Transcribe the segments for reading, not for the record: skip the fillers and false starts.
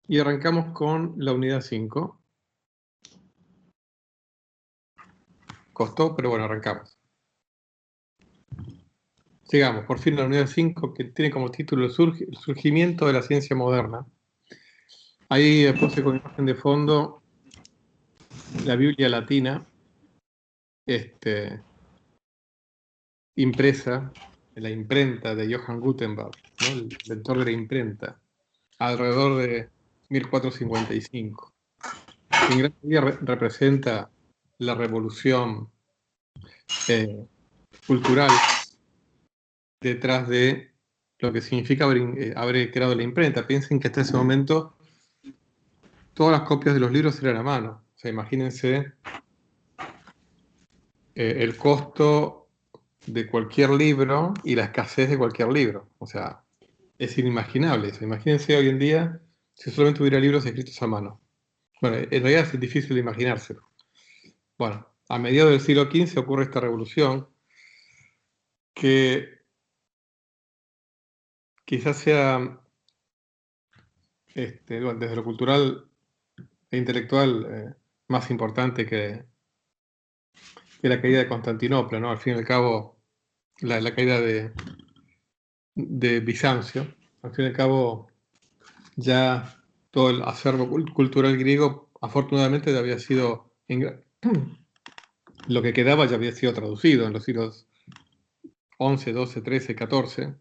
Y arrancamos con la unidad 5. Costó, pero bueno, arrancamos. Llegamos, por fin, a la unidad 5, que tiene como título el surgimiento de la ciencia moderna. Ahí puse con imagen de fondo la Biblia latina, impresa en la imprenta de Johann Gutenberg, ¿no? El inventor de la imprenta, alrededor de 1455. En gran medida representa la revolución cultural detrás de lo que significa haber creado la imprenta. Piensen que hasta ese momento todas las copias de los libros eran a mano. O sea, imagínense el costo de cualquier libro y la escasez de cualquier libro. O sea, es inimaginable eso. Imagínense hoy en día si solamente hubiera libros escritos a mano. Bueno, en realidad es difícil de imaginárselo. Bueno, a mediados del siglo XV ocurre esta revolución que quizás sea, bueno, desde lo cultural e intelectual, más importante que la caída de Constantinopla, ¿no? Al fin y al cabo, la caída de Bizancio. Al fin y al cabo, ya todo el acervo cultural griego, afortunadamente, ya había sido, lo que quedaba ya había sido traducido en los siglos XI, XII, XIII, XIV.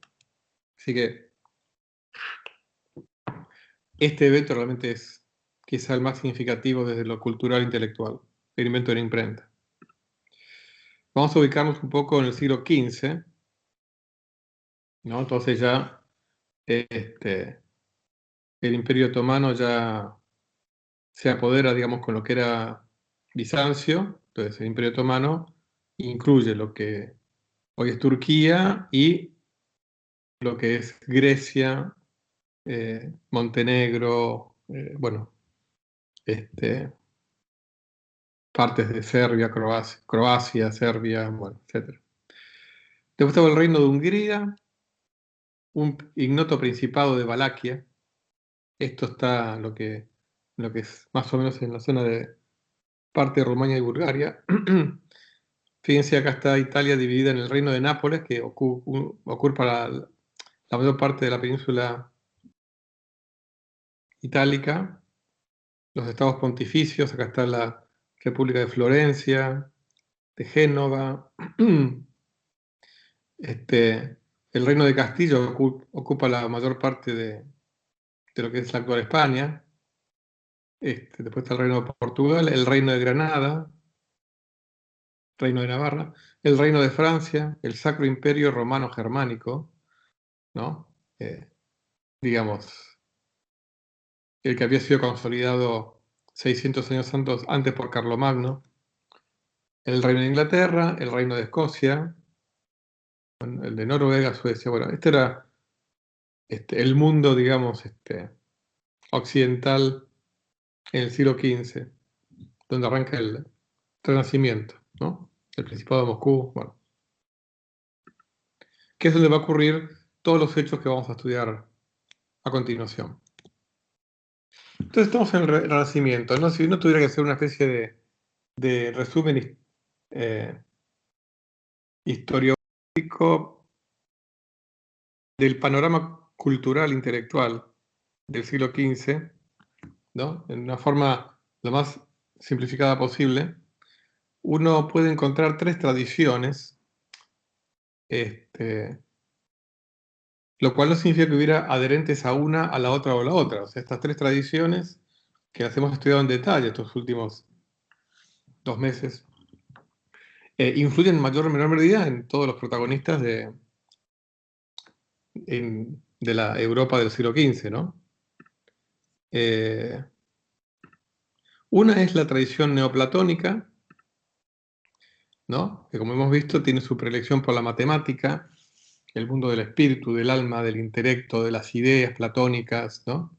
Así que este evento realmente es quizá el más significativo desde lo cultural e intelectual, el invento de la imprenta. Vamos a ubicarnos un poco en el siglo XV, ¿no? Entonces ya el Imperio Otomano ya se apodera, digamos, con lo que era Bizancio. Entonces el Imperio Otomano incluye lo que hoy es Turquía y lo que es Grecia, Montenegro, bueno, partes de Serbia, Croacia, Serbia, bueno, etc. Después estaba el reino de Hungría, un ignoto principado de Valaquia. Esto está lo que es más o menos en la zona de parte de Rumania y Bulgaria. Fíjense, acá está Italia dividida en el reino de Nápoles, que ocupa la mayor parte de la península itálica, los estados pontificios, acá está la República de Florencia, de Génova. El reino de Castillo ocupa la mayor parte de lo que es la actual España. Después está el reino de Portugal, el reino de Granada, reino de Navarra, el reino de Francia, el Sacro Imperio Romano Germánico, ¿no? Digamos, el que había sido consolidado 600 años antes por Carlomagno, el reino de Inglaterra, el reino de Escocia, el de Noruega, Suecia. Bueno, este era el mundo, digamos, occidental en el siglo XV, donde arranca el Renacimiento, ¿no? El Principado de Moscú, bueno, que es donde va a ocurrir todos los hechos que vamos a estudiar a continuación. Entonces estamos en el Renacimiento, ¿no? Si uno tuviera que hacer una especie de resumen historiográfico del panorama cultural intelectual del siglo XV, ¿no? En una forma lo más simplificada posible, uno puede encontrar tres tradiciones, lo cual no significa que hubiera adherentes a una, a la otra o a la otra. O sea, estas tres tradiciones que las hemos estudiado en detalle estos últimos 2 meses, influyen en mayor o menor medida en todos los protagonistas de la Europa del siglo XV, ¿no? Una es la tradición neoplatónica, ¿no? Que como hemos visto tiene su predilección por la matemática, el mundo del espíritu, del alma, del intelecto, de las ideas platónicas, ¿no?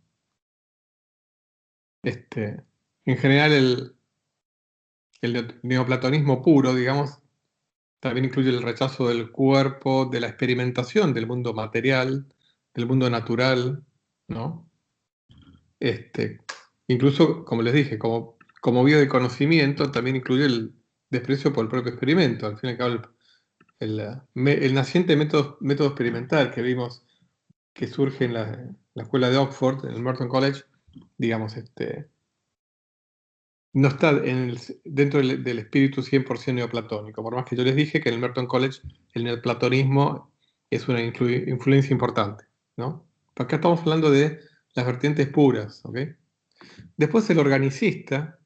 En general el neoplatonismo puro, digamos, también incluye el rechazo del cuerpo, de la experimentación del mundo material, del mundo natural, ¿no? incluso, como les dije, como vía de conocimiento, también incluye el desprecio por el propio experimento. Al fin y al cabo, el naciente método experimental que vimos que surge en la escuela de Oxford, en el Merton College, digamos, no está dentro del espíritu 100% neoplatónico, por más que yo les dije que en el Merton College el neoplatonismo es una influencia importante, ¿no? Acá estamos hablando de las vertientes puras, ¿ok? Después el organicista,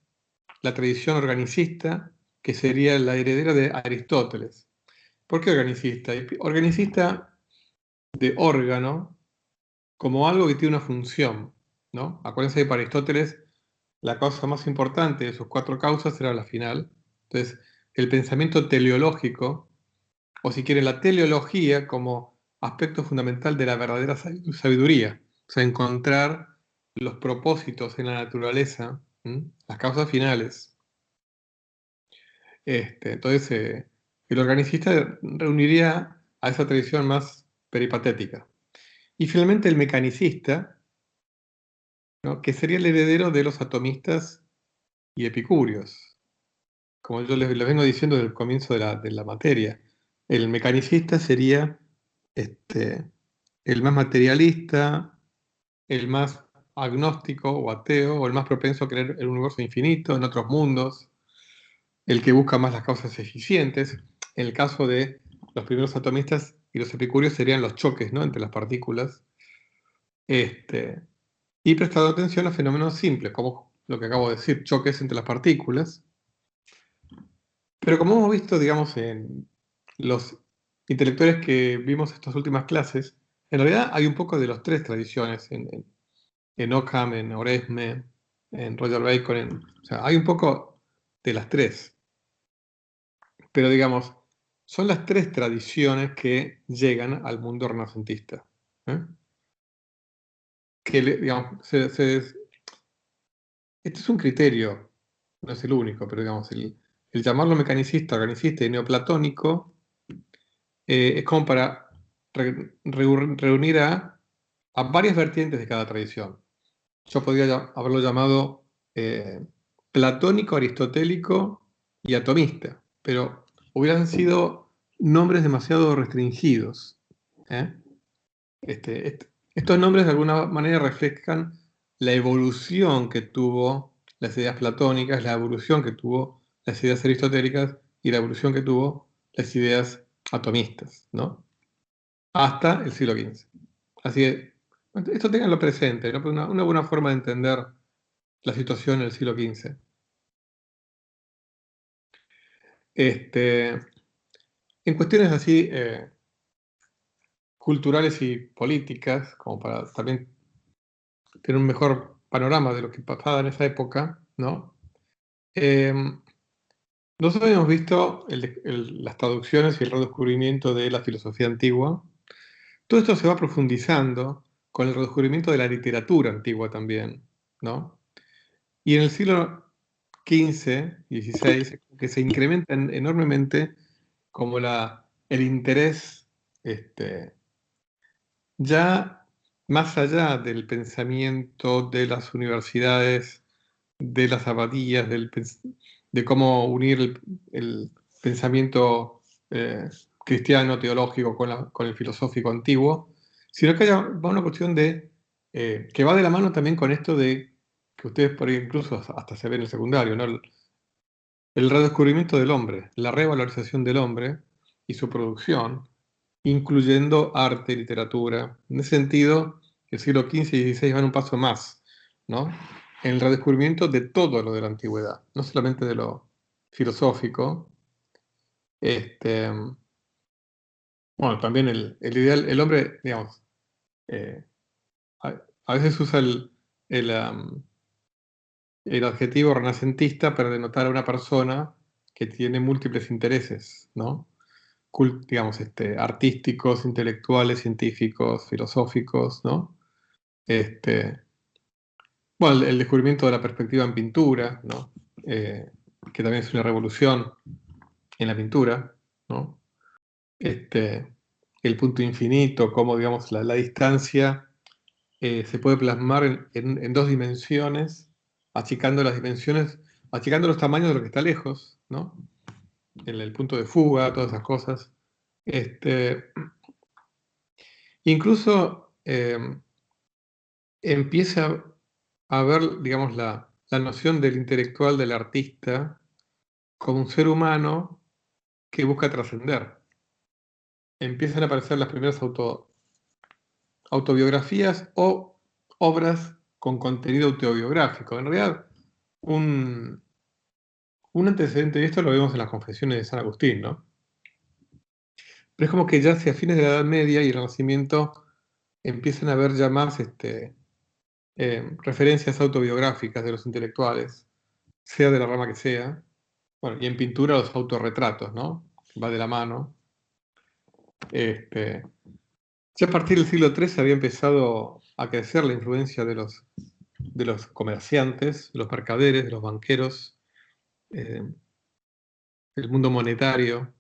la tradición organicista, que sería la heredera de Aristóteles. ¿Por qué organicista? Organicista de órgano como algo que tiene una función, ¿no? Acuérdense que para Aristóteles la causa más importante de sus 4 causas era la final. Entonces, el pensamiento teleológico, o si quieren la teleología como aspecto fundamental de la verdadera sabiduría, o sea, encontrar los propósitos en la naturaleza, las causas finales. Entonces, el organicista reuniría a esa tradición más peripatética. Y finalmente el mecanicista, ¿no? Que sería el heredero de los atomistas y epicúreos. Como yo les vengo diciendo desde el comienzo de la materia, el mecanicista sería el más materialista, el más agnóstico o ateo, o el más propenso a creer en un universo infinito, en otros mundos, el que busca más las causas eficientes. En el caso de los primeros atomistas y los epicúreos serían los choques, ¿no? Entre las partículas. Y prestado atención a fenómenos simples, como lo que acabo de decir, choques entre las partículas. Pero como hemos visto, digamos, en los intelectuales que vimos estas últimas clases, en realidad hay un poco de las 3 tradiciones, en Ockham, en Oresme, en Roger Bacon, o sea, hay un poco de las 3. Pero digamos, son las 3 tradiciones que llegan al mundo renacentista. Que, digamos, este es un criterio, no es el único, pero digamos, el llamarlo mecanicista, organicista y neoplatónico es como para reunir a varias vertientes de cada tradición. Yo podría haberlo llamado platónico, aristotélico y atomista, pero hubieran sido nombres demasiado restringidos. ¿eh? Estos nombres de alguna manera reflejan la evolución que tuvo las ideas platónicas, la evolución que tuvo las ideas aristotélicas y la evolución que tuvo las ideas atomistas, ¿no? Hasta el siglo XV. Así que esto tenganlo presente, ¿no? Una buena forma de entender la situación en el siglo XV. En cuestiones así culturales y políticas, como para también tener un mejor panorama de lo que pasaba en esa época, ¿no? Nosotros hemos visto las traducciones y el redescubrimiento de la filosofía antigua. Todo esto se va profundizando con el redescubrimiento de la literatura antigua también, ¿no? Y en el siglo XV, XVI, que se incrementa enormemente como el interés, ya más allá del pensamiento de las universidades, de las abadías, de cómo unir el pensamiento cristiano, teológico con el filosófico antiguo, sino que va una cuestión que va de la mano también con esto de que ustedes por ahí incluso hasta se ve en el secundario, ¿no? El redescubrimiento del hombre, la revalorización del hombre y su producción, incluyendo arte y literatura. En ese sentido, el siglo XV y XVI van un paso más, ¿no? En el redescubrimiento de todo lo de la antigüedad, no solamente de lo filosófico. Bueno, también el ideal, el hombre, digamos, eh, a veces usa el adjetivo renacentista para denotar a una persona que tiene múltiples intereses, ¿no? Digamos, artísticos, intelectuales, científicos, filosóficos, ¿no? Bueno, el descubrimiento de la perspectiva en pintura, ¿no? Que también es una revolución en la pintura, ¿no? El punto infinito, como digamos la distancia se puede plasmar en dos dimensiones, achicando las dimensiones, achicando los tamaños de lo que está lejos, ¿no? El punto de fuga, todas esas cosas. Incluso empieza a ver, digamos, la noción del intelectual, del artista, como un ser humano que busca trascender. Empiezan a aparecer las primeras autobiografías o obras con contenido autobiográfico. En realidad, un antecedente de esto lo vemos en las Confesiones de San Agustín, ¿no? Pero es como que ya hacia fines de la Edad Media y el Renacimiento empiezan a haber ya más referencias autobiográficas de los intelectuales, sea de la rama que sea. Bueno, y en pintura los autorretratos, ¿no? Va de la mano. Ya a partir del siglo III había empezado a crecer la influencia de los comerciantes, de los mercaderes, de los banqueros, del mundo monetario,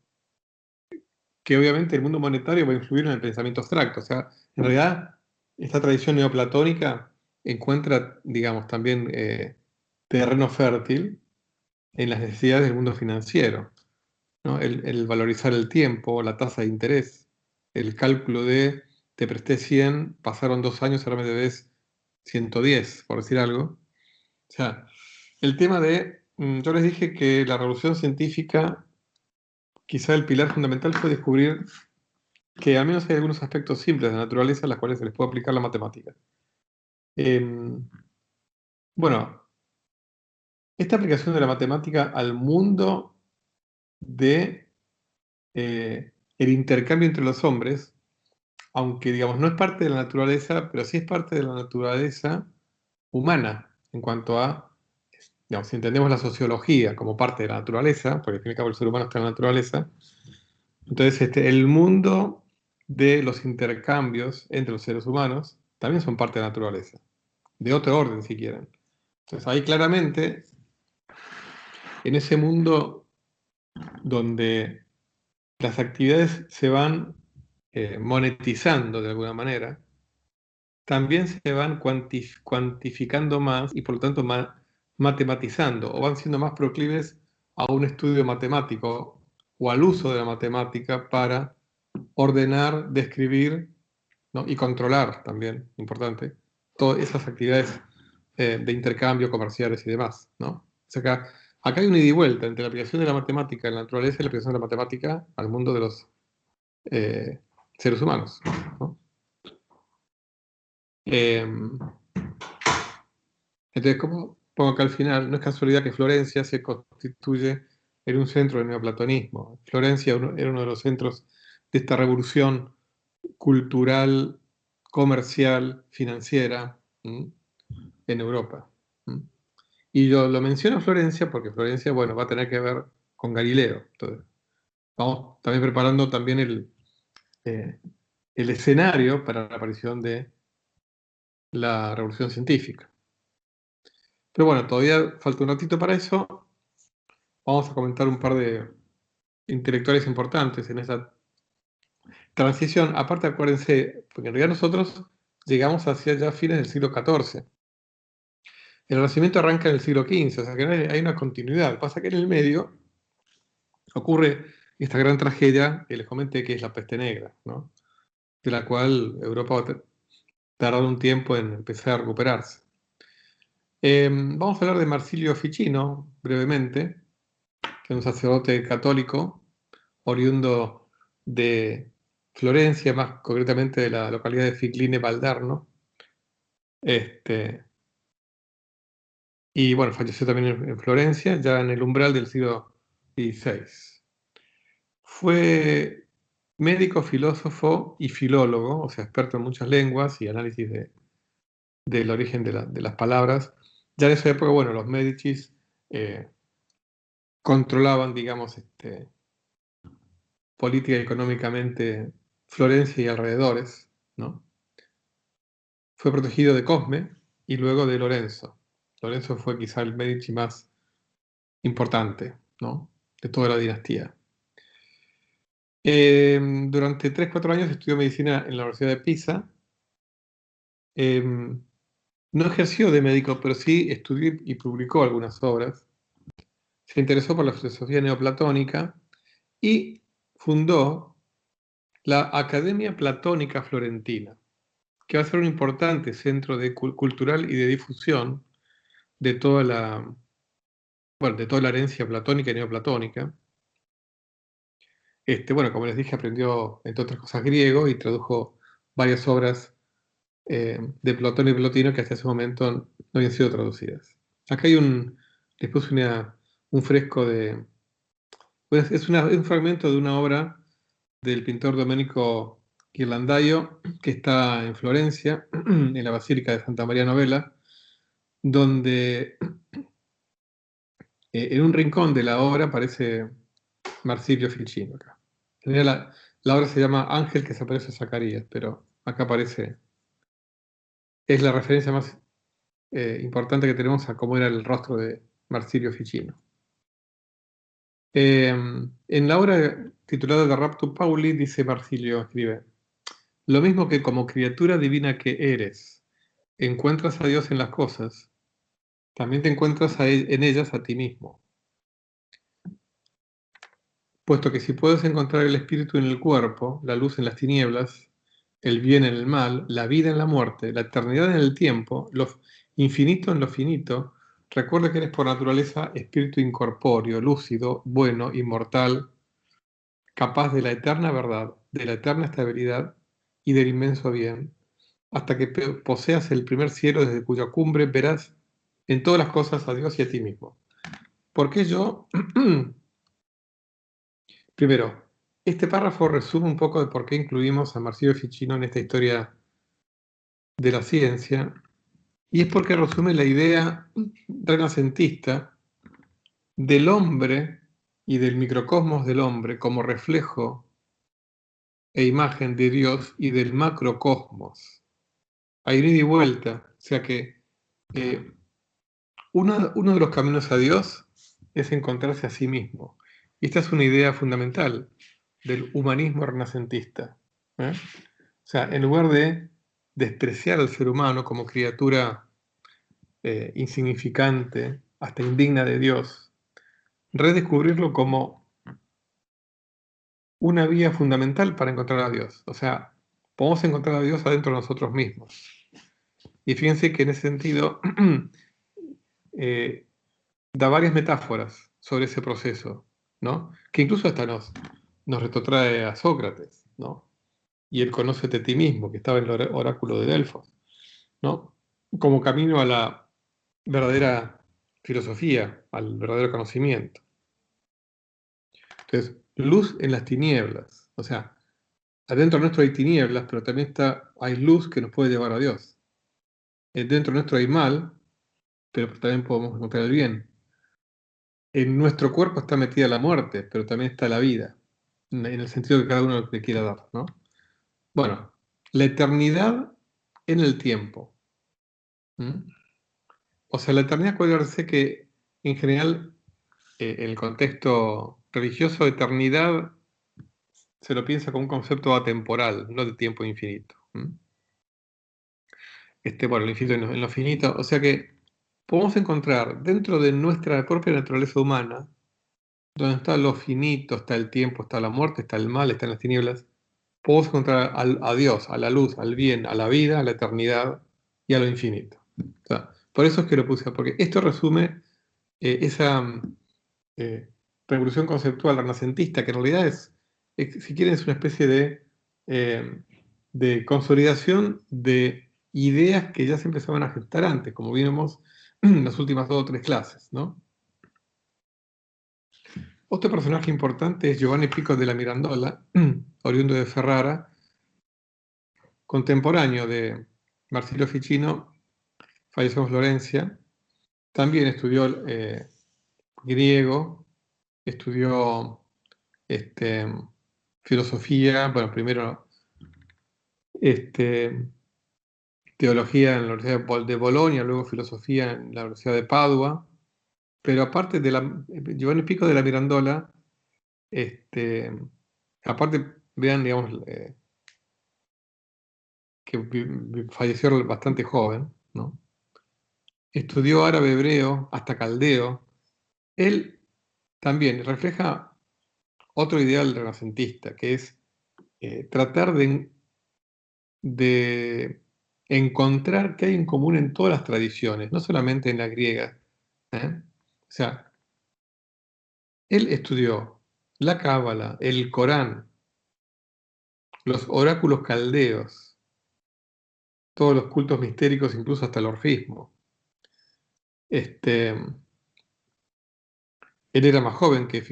que obviamente el mundo monetario va a influir en el pensamiento abstracto. O sea, en realidad, esta tradición neoplatónica encuentra, digamos, también terreno fértil en las necesidades del mundo financiero, ¿no? El valorizar el tiempo, la tasa de interés, el cálculo de te presté 100, pasaron 2 años, ahora me debes 110, por decir algo. O sea, el tema de, yo les dije que la revolución científica, quizá el pilar fundamental fue descubrir que al menos hay algunos aspectos simples de la naturaleza a los cuales se les puede aplicar la matemática. Bueno, esta aplicación de la matemática al mundo de el intercambio entre los hombres, aunque digamos no es parte de la naturaleza, pero sí es parte de la naturaleza humana, en cuanto a, digamos, si entendemos la sociología como parte de la naturaleza, porque al fin y al cabo el ser humano está en la naturaleza, entonces el mundo de los intercambios entre los seres humanos también son parte de la naturaleza, de otro orden si quieren. Entonces ahí claramente, en ese mundo donde las actividades se van monetizando de alguna manera, también se van cuantificando más y por lo tanto matematizando, o van siendo más proclives a un estudio matemático o al uso de la matemática para ordenar, describir, ¿no? Y controlar también, importante, todas esas actividades de intercambio comerciales y demás, ¿no? O sea, acá hay una ida y vuelta entre la aplicación de la matemática en la naturaleza y la aplicación de la matemática al mundo de los eh, seres humanos, ¿no? Entonces, como pongo acá al final, no es casualidad que Florencia se constituye en un centro del neoplatonismo. Florencia era uno de los centros de esta revolución cultural, comercial, financiera, en Europa. Y yo lo menciono a Florencia porque Florencia, bueno, va a tener que ver con Galileo. Entonces, vamos también preparando también eh, el escenario para la aparición de la revolución científica. Pero bueno, todavía falta un ratito para eso. Vamos a comentar un par de intelectuales importantes en esa transición. Aparte, acuérdense, porque en realidad nosotros llegamos hacia ya fines del siglo XIV. El Renacimiento arranca en el siglo XV, o sea que hay una continuidad. Pasa que en el medio ocurre esta gran tragedia que les comenté, que es la peste negra, ¿no? De la cual Europa va a tardar un tiempo en empezar a recuperarse. Vamos a hablar de Marsilio Ficino, brevemente, que es un sacerdote católico, oriundo de Florencia, más concretamente de la localidad de Figline Valdarno. Y bueno, falleció también en Florencia, ya en el umbral del siglo XVI. Fue médico, filósofo y filólogo, o sea, experto en muchas lenguas y análisis del origen de las palabras. Ya en esa época, bueno, los Médicis controlaban, digamos, política y económicamente Florencia y alrededores, ¿no? Fue protegido de Cosme y luego de Lorenzo. Lorenzo fue quizá el Medici más importante, ¿no? De toda la dinastía. Durante 3-4 años estudió medicina en la Universidad de Pisa No ejerció de médico, pero sí estudió y publicó algunas obras. Se interesó por la filosofía neoplatónica y fundó la Academia Platónica Florentina, que va a ser un importante centro cultural y de difusión de toda de toda la herencia platónica y neoplatónica. Bueno, como les dije, aprendió, entre otras cosas, griego y tradujo varias obras de Platón y Plotino que hasta ese momento no habían sido traducidas. Acá les puse un fresco pues es un fragmento de una obra del pintor Domenico Ghirlandaio, que está en Florencia, en la Basílica de Santa María Novella, donde en un rincón de la obra aparece Marsilio Ficino. Acá. En realidad la obra se llama Ángel que se aparece a Zacarías, pero acá aparece, es la referencia más importante que tenemos a cómo era el rostro de Marsilio Ficino. En la obra titulada De Raptu Pauli, dice Marsilio, escribe, lo mismo que como criatura divina que eres, encuentras a Dios en las cosas, también te encuentras en ellas a ti mismo. Puesto que si puedes encontrar el espíritu en el cuerpo, la luz en las tinieblas, el bien en el mal, la vida en la muerte, la eternidad en el tiempo, lo infinito en lo finito, recuerda que eres por naturaleza espíritu incorpóreo, lúcido, bueno, inmortal, capaz de la eterna verdad, de la eterna estabilidad y del inmenso bien, hasta que poseas el primer cielo desde cuya cumbre verás en todas las cosas a Dios y a ti mismo. ¿Por qué yo? Primero, este párrafo resume un poco de por qué incluimos a Marsilio Ficino en esta historia de la ciencia, y es porque resume la idea renacentista del hombre y del microcosmos del hombre como reflejo e imagen de Dios y del macrocosmos. Hay ida y vuelta, o sea que eh, uno de los caminos a Dios es encontrarse a sí mismo. Y esta es una idea fundamental del humanismo renacentista. ¿Eh? O sea, en lugar de despreciar al ser humano como criatura insignificante, hasta indigna de Dios, redescubrirlo como una vía fundamental para encontrar a Dios. O sea, podemos encontrar a Dios adentro de nosotros mismos. Y fíjense que en ese sentido eh, da varias metáforas sobre ese proceso, ¿no? Que incluso hasta nos retrotrae a Sócrates, ¿no? Y el conócete a ti mismo, que estaba en el oráculo de Delfos, ¿no? Como camino a la verdadera filosofía, al verdadero conocimiento. Entonces, luz en las tinieblas, o sea, adentro nuestro hay tinieblas, pero también hay luz que nos puede llevar a Dios. Dentro nuestro hay mal, pero también podemos encontrar el bien. En nuestro cuerpo está metida la muerte, pero también está la vida, en el sentido que cada uno le quiera dar, ¿no? Bueno, la eternidad en el tiempo. ¿Mm? O sea, la eternidad puede verse que, en general, en el contexto religioso, eternidad se lo piensa como un concepto atemporal, no de tiempo infinito. ¿Mm? Bueno, el infinito en lo finito. O sea que podemos encontrar dentro de nuestra propia naturaleza humana, donde está lo finito, está el tiempo, está la muerte, está el mal, están las tinieblas, podemos encontrar a Dios, a la luz, al bien, a la vida, a la eternidad y a lo infinito. O sea, por eso es que lo puse, porque esto resume esa eh, revolución conceptual renacentista, que en realidad si quieren, es una especie eh, de consolidación de ideas que ya se empezaban a gestar antes, como vimos en las últimas 2 o 3 clases, ¿no? Otro personaje importante es Giovanni Pico de la Mirandola, oriundo de Ferrara, contemporáneo de Marsilio Ficino, falleció en Florencia. También estudió griego, estudió este, filosofía, bueno, primero este, teología en la Universidad de Bolonia, luego filosofía en la Universidad de Padua, pero aparte de Giovanni Pico de la Mirandola, aparte, vean, digamos, que falleció bastante joven, ¿no? Estudió árabe, hebreo, hasta caldeo. Él también refleja otro ideal renacentista, que es tratar de encontrar qué hay en común en todas las tradiciones, no solamente en la griega. ¿Eh? O sea, él estudió la Cábala, el Corán, los oráculos caldeos, todos los cultos mistéricos, incluso hasta el orfismo. Este, él era más joven que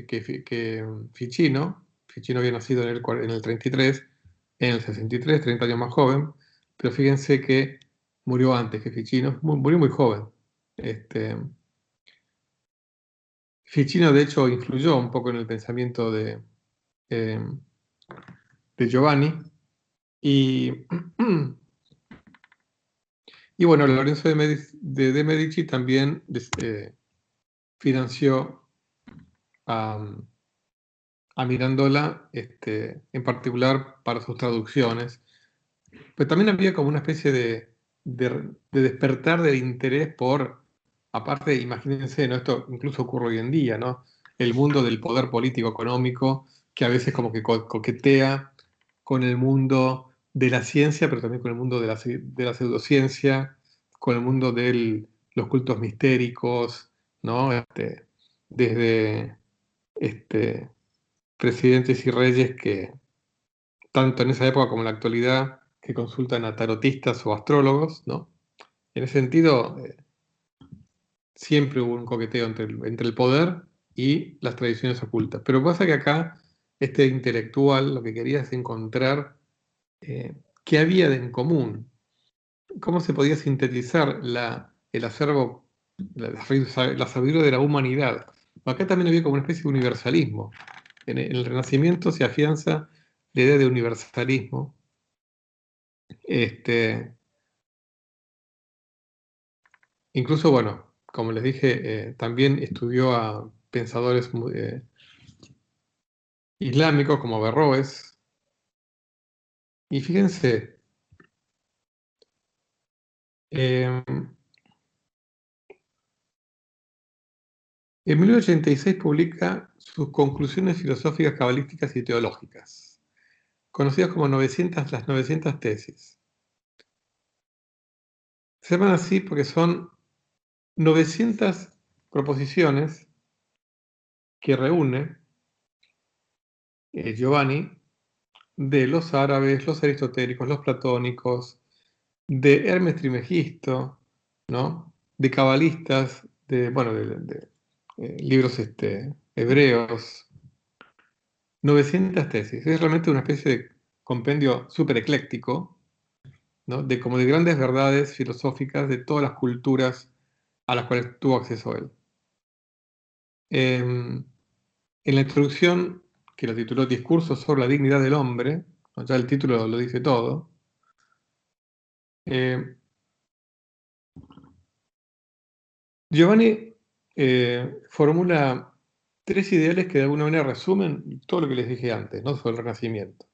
Ficino. Ficino había nacido en el 33, en el 63, 30 años más joven, pero fíjense que murió antes que Ficino, murió muy joven. Ficino, de hecho, influyó un poco en el pensamiento eh, de Giovanni. Y, y bueno, Lorenzo de Medici también financió a Mirandola, en particular para sus traducciones. Pero también había como una especie de despertar del interés por, aparte, imagínense, ¿no? Esto incluso ocurre hoy en día, ¿no? El mundo del poder político económico, que a veces como que coquetea con el mundo de la ciencia, pero también con el mundo de la pseudociencia, con el mundo de los cultos mistéricos, ¿no? Desde este, presidentes y reyes que, tanto en esa época como en la actualidad, que consultan a tarotistas o astrólogos, ¿no? En ese sentido, siempre hubo un coqueteo entre el poder y las tradiciones ocultas. Pero pasa que acá, este intelectual lo que quería es encontrar qué había en común, cómo se podía sintetizar el acervo, la sabiduría de la humanidad. Acá también había como una especie de universalismo. En el Renacimiento se afianza la idea de universalismo. Incluso, bueno, como les dije, también estudió a pensadores islámicos como Averroes. Y fíjense, eh, en 1986 publica sus conclusiones filosóficas, cabalísticas y teológicas, conocidas como las 900 tesis. Se llaman así porque son 900 proposiciones que reúne Giovanni de los árabes, los aristotélicos, los platónicos, de Hermes Trismegisto, ¿no? De cabalistas, bueno, libros hebreos, 900 tesis. Es realmente una especie de compendio súper ecléctico, ¿no? Como de grandes verdades filosóficas de todas las culturas a las cuales tuvo acceso él. En la introducción, que lo tituló Discurso sobre la dignidad del hombre, ¿no? Ya el título lo dice todo, eh, Giovanni formula tres ideales que de alguna manera resumen todo lo que les dije antes, ¿no? Sobre el Renacimiento.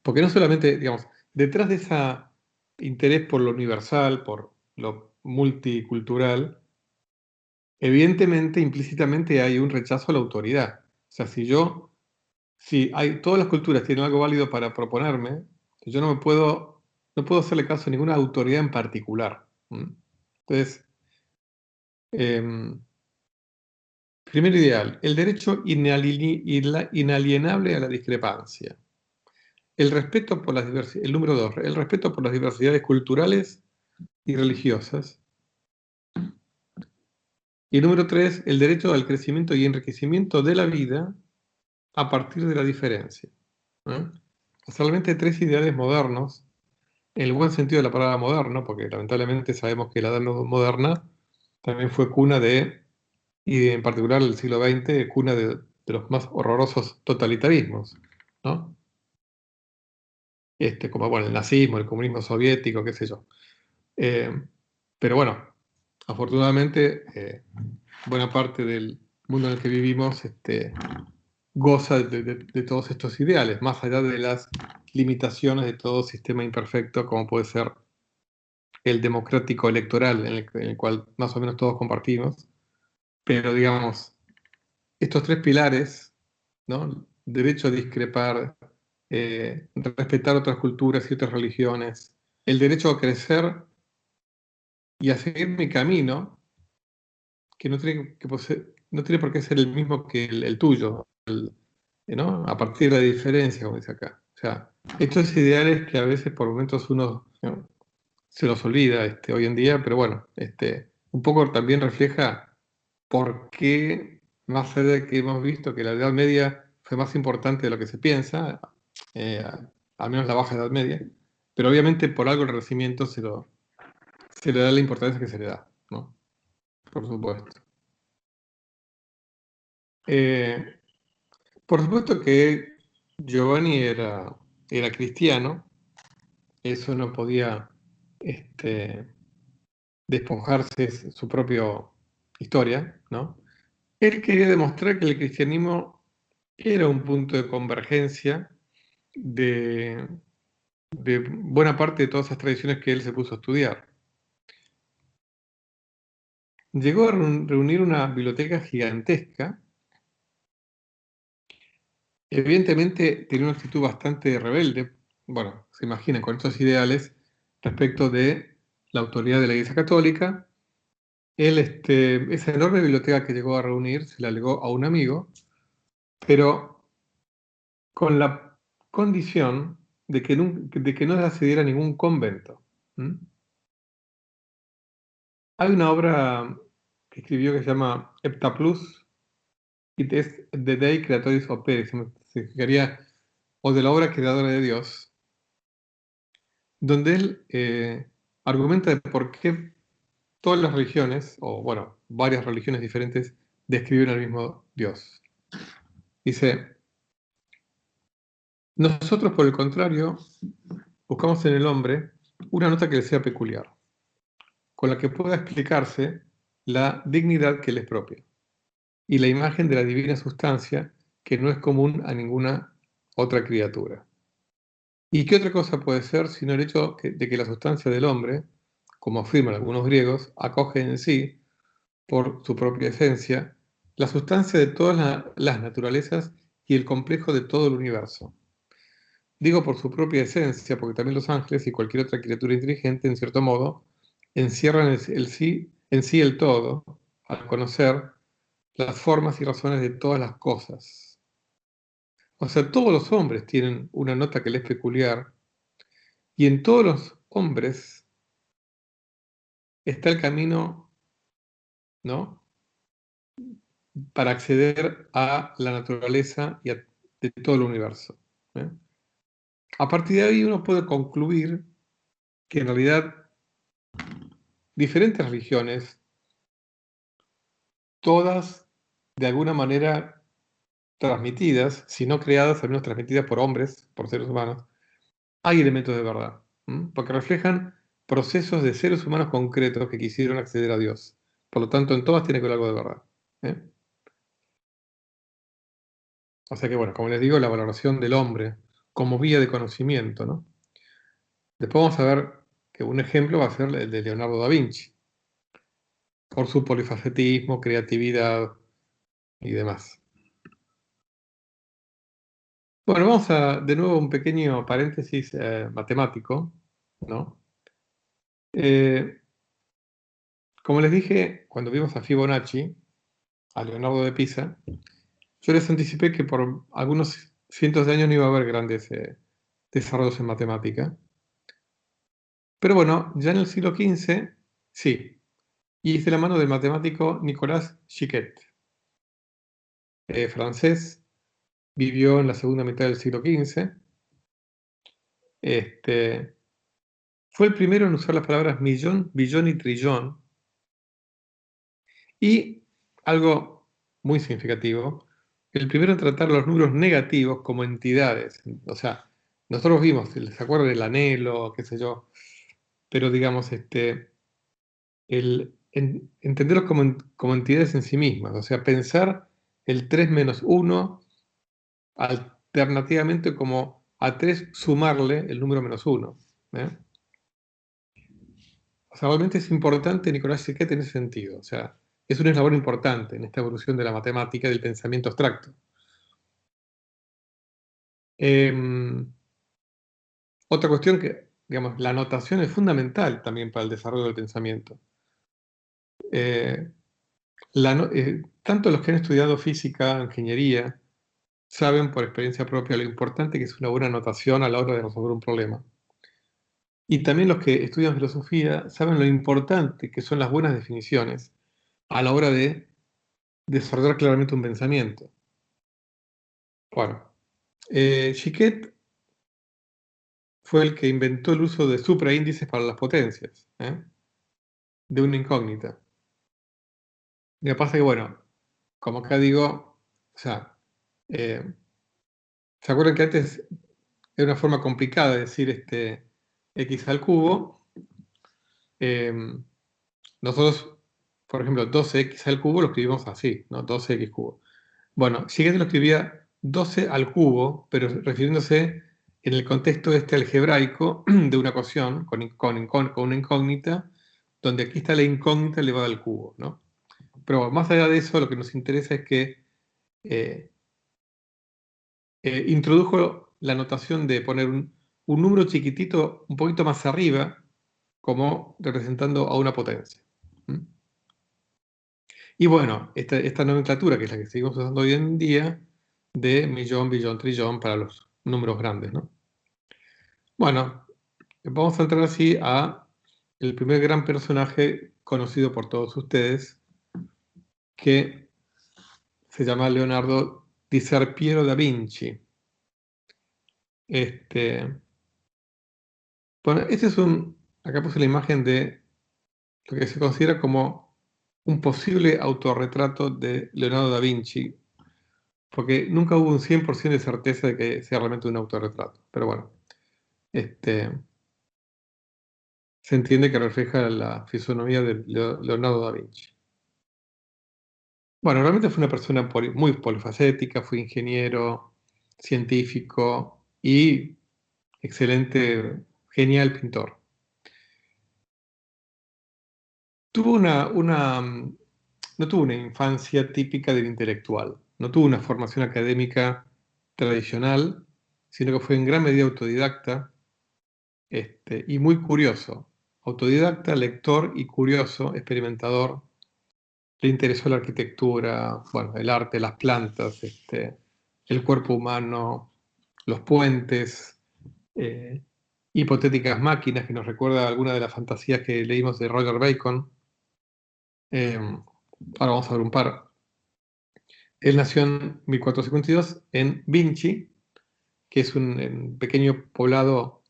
Porque no solamente, digamos, detrás de ese interés por lo universal, por lo multicultural, evidentemente, implícitamente hay un rechazo a la autoridad. O sea, si todas las culturas tienen algo válido para proponerme, yo no puedo hacerle caso a ninguna autoridad en particular. Entonces, em, primer ideal, el derecho inalienable a la discrepancia. El número dos, el respeto por las diversidades culturales y religiosas. Y número tres, el derecho al crecimiento y enriquecimiento de la vida a partir de la diferencia. ¿Eh? Solamente tres ideales modernos, en el buen sentido de la palabra moderno, porque lamentablemente sabemos que la edad moderna también fue cuna y en particular el siglo XX, cuna de los más horrorosos totalitarismos, ¿no? Como bueno, el nazismo, el comunismo soviético, qué sé yo. Eh, pero bueno, afortunadamente, buena parte del mundo en el que vivimos goza de todos estos ideales, más allá de las limitaciones de todo sistema imperfecto, como puede ser el democrático electoral, en el cual más o menos todos compartimos. Pero digamos, estos tres pilares, ¿no? Derecho a discrepar, respetar otras culturas y otras religiones, el derecho a crecer y a seguir mi camino, que no tiene por qué ser el mismo que el tuyo, ¿no? A partir de la diferencia, como dice acá. O sea, estos ideales que a veces por momentos uno, ¿no?, se los olvida hoy en día, pero bueno, un poco también refleja por qué, más allá de que hemos visto que la Edad Media fue más importante de lo que se piensa, eh, al menos la Baja Edad Media, pero obviamente por algo el Renacimiento se le da la importancia que se le da, ¿no? Por supuesto. Eh, por supuesto que Giovanni era cristiano, eso no podía despojarse de su propia historia, ¿no? Él quería demostrar que el cristianismo era un punto de convergencia de, de buena parte de todas esas tradiciones que él se puso a estudiar. Llegó a reunir una biblioteca gigantesca. Evidentemente tenía una actitud bastante rebelde, bueno, se imaginan, con estos ideales respecto de la autoridad de la Iglesia Católica. Él, esa enorme biblioteca que llegó a reunir, se la legó a un amigo, pero con la condición de que no se accediera a ningún convento. ¿Mm? Hay una obra que escribió que se llama Heptaplus, It is the Dei Creatoris Opere, significaría, o de la obra creadora de Dios, donde él argumenta de por qué todas las religiones, o bueno, varias religiones diferentes, describen al mismo Dios. Dice, nosotros por el contrario, buscamos en el hombre una nota que le sea peculiar, con la que pueda explicarse la dignidad que le es propia, y la imagen de la divina sustancia que no es común a ninguna otra criatura. ¿Y qué otra cosa puede ser sino el hecho de que la sustancia del hombre, como afirman algunos griegos, acoge en sí, por su propia esencia, la sustancia de todas las naturalezas y el complejo de todo el universo? Digo por su propia esencia, porque también los ángeles y cualquier otra criatura inteligente, en cierto modo, encierran en sí el todo, al conocer las formas y razones de todas las cosas. O sea, todos los hombres tienen una nota que les es peculiar, y en todos los hombres está el camino, ¿no?, para acceder a la naturaleza de todo el universo. ¿Eh? A partir de ahí uno puede concluir que en realidad diferentes religiones, todas de alguna manera transmitidas, si no creadas, al menos transmitidas por hombres, por seres humanos, hay elementos de verdad, porque reflejan procesos de seres humanos concretos que quisieron acceder a Dios. Por lo tanto, en todas tiene que haber algo de verdad. ¿Eh? O sea que, bueno, como les digo, la valoración del hombre como vía de conocimiento, ¿no? Después vamos a ver que un ejemplo va a ser el de Leonardo da Vinci, por su polifacetismo, creatividad y demás. Bueno, vamos a, de nuevo, un pequeño paréntesis matemático, ¿no? Eh, como les dije, cuando vimos a Fibonacci, a Leonardo de Pisa, yo les anticipé que por algunos cientos de años no iba a haber grandes desarrollos en matemática. Pero bueno, ya en el siglo XV, sí, y es de la mano del matemático Nicolas Chiquet, francés, vivió en la segunda mitad del siglo XV. Este, fue el primero en usar las palabras millón, billón y trillón. Y algo muy significativo, el primero en tratar los números negativos como entidades. O sea, nosotros vimos, ¿se acuerdan del anhelo, qué sé yo? Pero digamos, entenderlos como entidades en sí mismas. O sea, pensar el 3 menos 1 alternativamente como a 3 sumarle el número -1. O sea, realmente es importante Nicolás Chiquet en ese sentido. O sea, es un eslabón importante en esta evolución de la matemática y del pensamiento abstracto. Otra cuestión que, digamos, la notación es fundamental también para el desarrollo del pensamiento. Tanto los que han estudiado física, ingeniería, saben por experiencia propia lo importante que es una buena notación a la hora de resolver un problema. Y también los que estudian filosofía saben lo importante que son las buenas definiciones a la hora de desarrollar claramente un pensamiento. Bueno, Chiquet fue el que inventó el uso de supraíndices para las potencias, de una incógnita. Lo que pasa es que, bueno, como acá digo, o sea, ¿se acuerdan que antes era una forma complicada de decir x al cubo? Nosotros, por ejemplo, 12x al cubo lo escribimos así, ¿no? 12x cubo. Bueno, Chiquet lo escribía 12 al cubo, pero refiriéndose en el contexto algebraico de una ecuación con una incógnita, donde aquí está la incógnita elevada al cubo, ¿no? Pero más allá de eso, lo que nos interesa es que introdujo la notación de poner un número chiquitito un poquito más arriba, como representando a una potencia. Y bueno, esta nomenclatura, que es la que seguimos usando hoy en día, de millón, billón, trillón para los números grandes, ¿no? Bueno, vamos a entrar así a el primer gran personaje conocido por todos ustedes, que se llama Leonardo di Ser Piero da Vinci. Bueno, acá puse la imagen de lo que se considera como un posible autorretrato de Leonardo da Vinci, porque nunca hubo un 100% de certeza de que sea realmente un autorretrato. Pero bueno, se entiende que refleja la fisonomía de Leonardo da Vinci. Bueno, realmente fue una persona muy polifacética, fue ingeniero, científico y excelente, genial pintor. No tuvo una infancia típica del intelectual, no tuvo una formación académica tradicional, sino que fue en gran medida autodidacta, y muy curioso. Autodidacta, lector y curioso, experimentador. Le interesó la arquitectura, bueno, el arte, las plantas, el cuerpo humano, los puentes, hipotéticas máquinas, que nos recuerda alguna de las fantasías que leímos de Roger Bacon. Ahora vamos a ver un par. Él nació en 1452 en Vinci, que es un pequeño poblado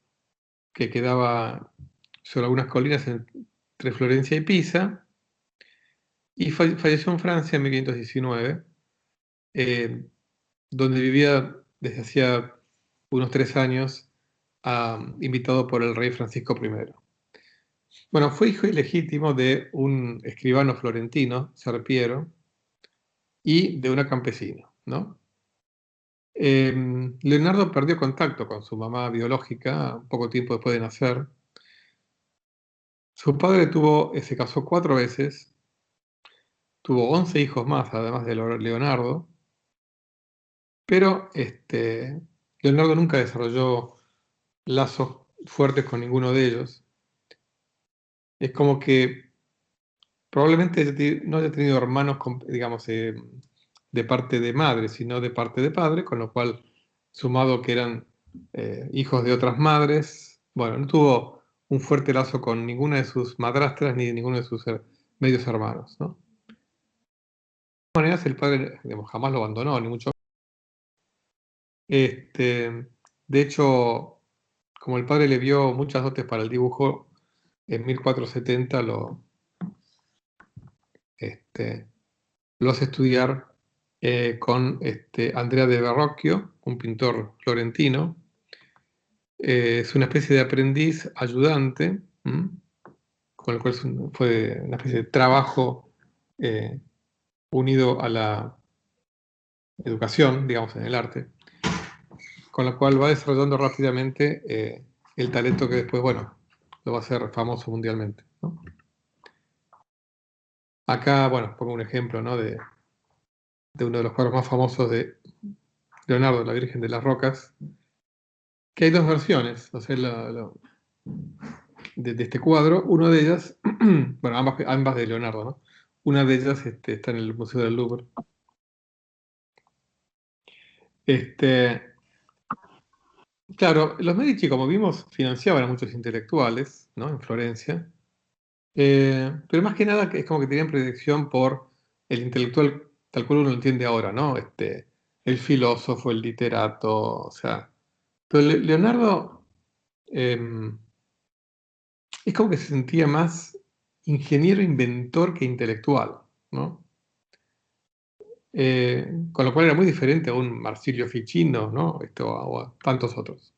que quedaba sobre algunas colinas entre Florencia y Pisa, y falleció en Francia en 1519, donde vivía desde hacía unos 3 años, invitado por el rey Francisco I. Bueno, fue hijo ilegítimo de un escribano florentino, Ser Piero, y de una campesina, ¿no? Leonardo perdió contacto con su mamá biológica poco tiempo después de nacer. Su padre se casó 4 veces, tuvo 11 hijos más, además de Leonardo, pero Leonardo nunca desarrolló lazos fuertes con ninguno de ellos. Es como que probablemente no haya tenido hermanos, digamos, de parte de madre, sino de parte de padre, con lo cual, sumado que eran hijos de otras madres, bueno, no tuvo un fuerte lazo con ninguna de sus madrastras ni de ninguno de sus medios hermanos, ¿no? De todas maneras, el padre, digamos, jamás lo abandonó, ni mucho. De hecho, como el padre le vio muchas dotes para el dibujo, en 1470 lo hace estudiar con Andrea de Verrocchio, un pintor florentino. Es una especie de aprendiz ayudante, con el cual fue una especie de trabajo unido a la educación, digamos, en el arte. con lo cual va desarrollando rápidamente el talento que después, bueno, lo va a hacer famoso mundialmente, ¿no? Acá, bueno, pongo un ejemplo, ¿no? de uno de los cuadros más famosos de Leonardo, la Virgen de las Rocas, que hay dos versiones, o sea, de este cuadro. Una de ellas, bueno, ambas de Leonardo, ¿no? Una de ellas está en el Museo del Louvre. Claro, los Medici, como vimos, financiaban a muchos intelectuales, ¿no? En Florencia. Pero más que nada es como que tenían predilección por el intelectual tal cual uno lo entiende ahora, ¿no? El filósofo, el literato, o sea. Pero Leonardo es como que se sentía más ingeniero, inventor que intelectual, ¿no? Con lo cual era muy diferente a un Marsilio Ficino, ¿no? O a tantos otros.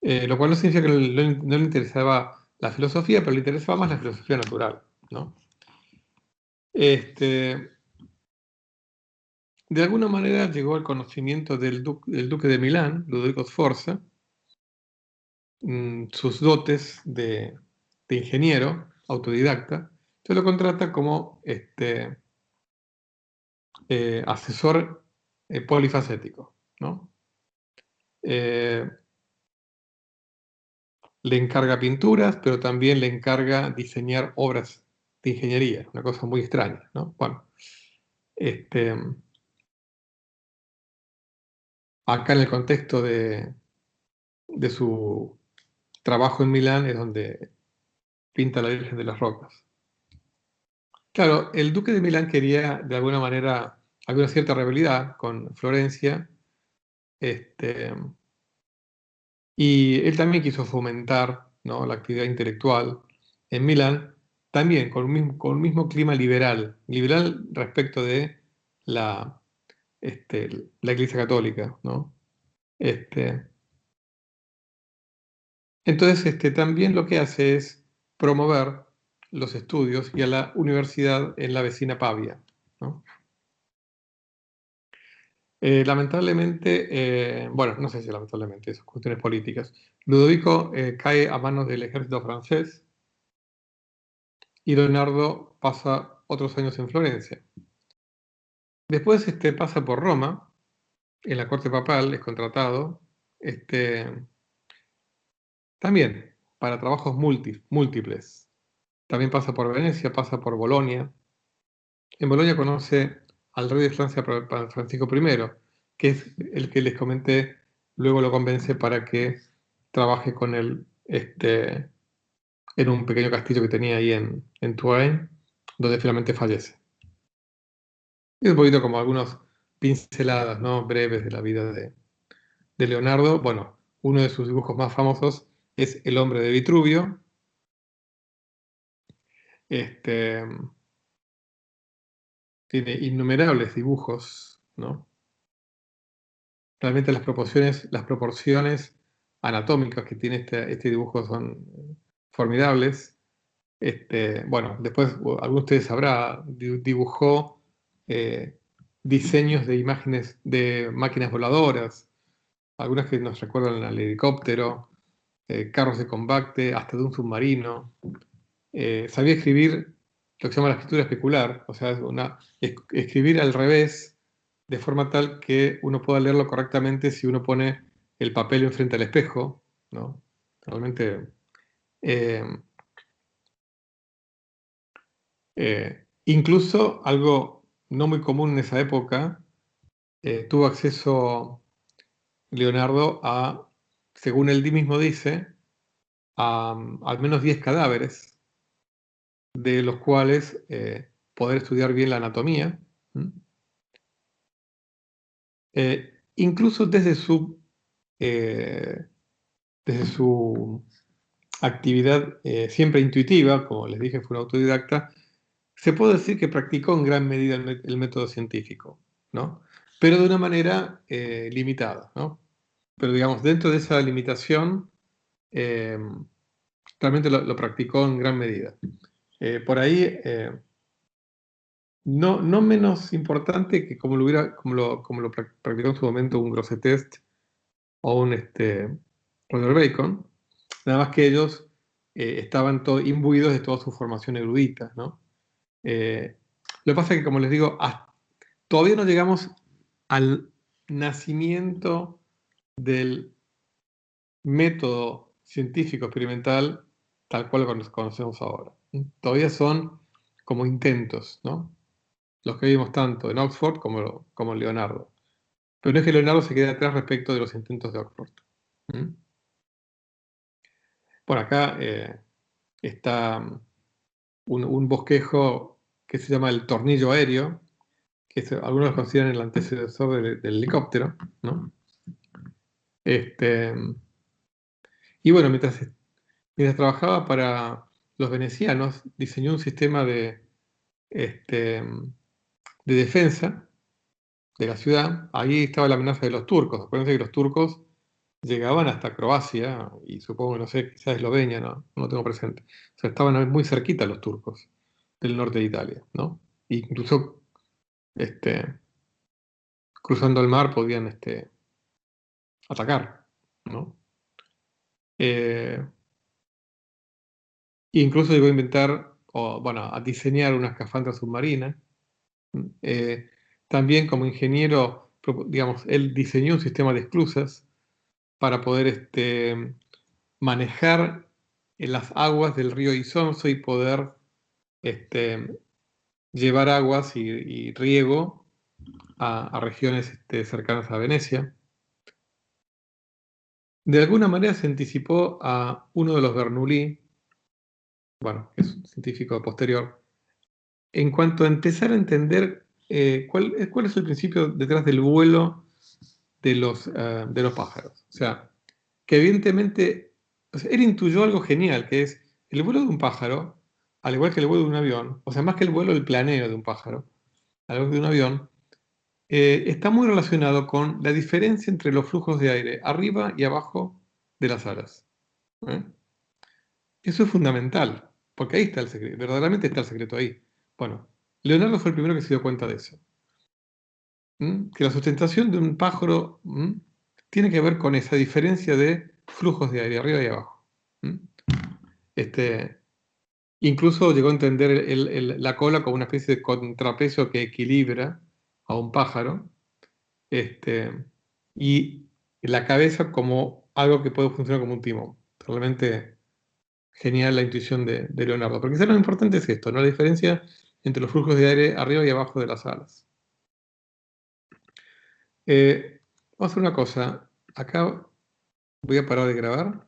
Lo cual no significa que no le interesaba la filosofía, pero le interesaba más la filosofía natural, ¿no? De alguna manera llegó al conocimiento del duque de Milán, Ludovico Sforza, sus dotes de ingeniero autodidacta. Se lo contrata como asesor polifacético, ¿no? Eh, Le encarga pinturas, pero también le encarga diseñar obras de ingeniería, una cosa muy extraña, ¿no? Bueno, este, acá en el contexto de su trabajo en Milán es donde pinta la Virgen de las Rocas. Claro, el duque de Milán quería de alguna manera alguna cierta rivalidad con Florencia, este, y él también quiso fomentar, ¿no?, la actividad intelectual en Milán, también con un mismo clima liberal, liberal respecto de la, la Iglesia Católica, ¿no? Este, entonces, también lo que hace es promover los estudios y a la universidad en la vecina Pavia, ¿no? Lamentablemente, bueno, no sé si lamentablemente, esas cuestiones políticas, Ludovico cae a manos del ejército francés y Leonardo pasa otros años en Florencia. Después pasa por Roma, en la corte papal, es contratado, también para trabajos múltiples. También pasa por Venecia, pasa por Bolonia. En Bolonia conoce al rey de Francia, Francisco I, que es el que les comenté, luego lo convence para que trabaje con él en un pequeño castillo que tenía ahí en Touraine, donde finalmente fallece. Y un poquito como algunas pinceladas, ¿no?, breves de la vida de Leonardo. Bueno, uno de sus dibujos más famosos es El hombre de Vitruvio. Este, Tiene innumerables dibujos, ¿no? Realmente las proporciones anatómicas que tiene este dibujo son formidables. Bueno, después alguno de ustedes sabrá, dibujó eh, diseños de imágenes de máquinas voladoras, algunas que nos recuerdan al helicóptero, carros de combate, hasta de un submarino. Sabía escribir lo que se llama la escritura especular, o sea, escribir al revés, de forma tal que uno pueda leerlo correctamente si uno pone el papel enfrente al espejo, ¿no? Realmente, eh, incluso algo no muy común en esa época, tuvo acceso Leonardo a, según él mismo dice, a al menos 10 cadáveres, de los cuales poder estudiar bien la anatomía. Incluso eh, desde su actividad siempre intuitiva, como les dije, fue un autodidacta, se puede decir que practicó en gran medida el método científico, ¿no? Pero de una manera limitada, ¿no? Pero digamos, dentro de esa limitación, eh, realmente lo practicó en gran medida. Por ahí, no menos importante que como lo practicó en su momento un Grosseteste o un Roger Bacon, nada más que ellos estaban imbuidos de toda su formación erudita, ¿no? Lo que pasa es que, como les digo, todavía no llegamos al nacimiento del método científico experimental tal cual lo conocemos ahora. Todavía son como intentos, ¿no? Los que vimos tanto en Oxford como en Leonardo. Pero no es que Leonardo se quede atrás respecto de los intentos de Oxford. ¿Mm? Por acá está un bosquejo que se llama el tornillo aéreo, que algunos lo consideran el antecesor del helicóptero, ¿no? Este, y bueno, mientras trabajaba para los venecianos, diseñó un sistema este, de defensa de la ciudad. Ahí estaba la amenaza de los turcos. Acuérdense que los turcos llegaban hasta Croacia y supongo, no sé, quizás Eslovenia, no lo tengo presente. O sea, estaban muy cerquita los turcos del norte de Italia, ¿no? Incluso este, cruzando el mar podían atacar, ¿no? Eh, Incluso llegó a inventar, o bueno, a diseñar una escafandra submarina. Eh, También como ingeniero, digamos, él diseñó un sistema de esclusas para poder manejar en las aguas del río Isonzo y poder este, llevar aguas y riego a regiones cercanas a Venecia. De alguna manera se anticipó a uno de los Bernoulli, bueno, que es un científico posterior, en cuanto a empezar a entender cuál es el principio detrás del vuelo de los pájaros. O sea, que evidentemente, o sea, él intuyó algo genial, que es el vuelo de un pájaro, al igual que el vuelo de un avión, o sea, más que el vuelo, el planeo de un pájaro, al igual que de un avión, está muy relacionado con la diferencia entre los flujos de aire arriba y abajo de las alas. ¿Eh? Eso es fundamental, porque ahí está el secreto, verdaderamente está el secreto ahí. Bueno, Leonardo fue el primero que se dio cuenta de eso. Que la sustentación de un pájaro tiene que ver con esa diferencia de flujos de aire arriba y abajo. ¿Mm? Este, Incluso llegó a entender la cola como una especie de contrapeso que equilibra a un pájaro, y la cabeza como algo que puede funcionar como un timón. Realmente genial la intuición de Leonardo. Porque quizás lo importante es esto, ¿no? La diferencia entre los flujos de aire arriba y abajo de las alas. Vamos a hacer una cosa. Acá voy a parar de grabar.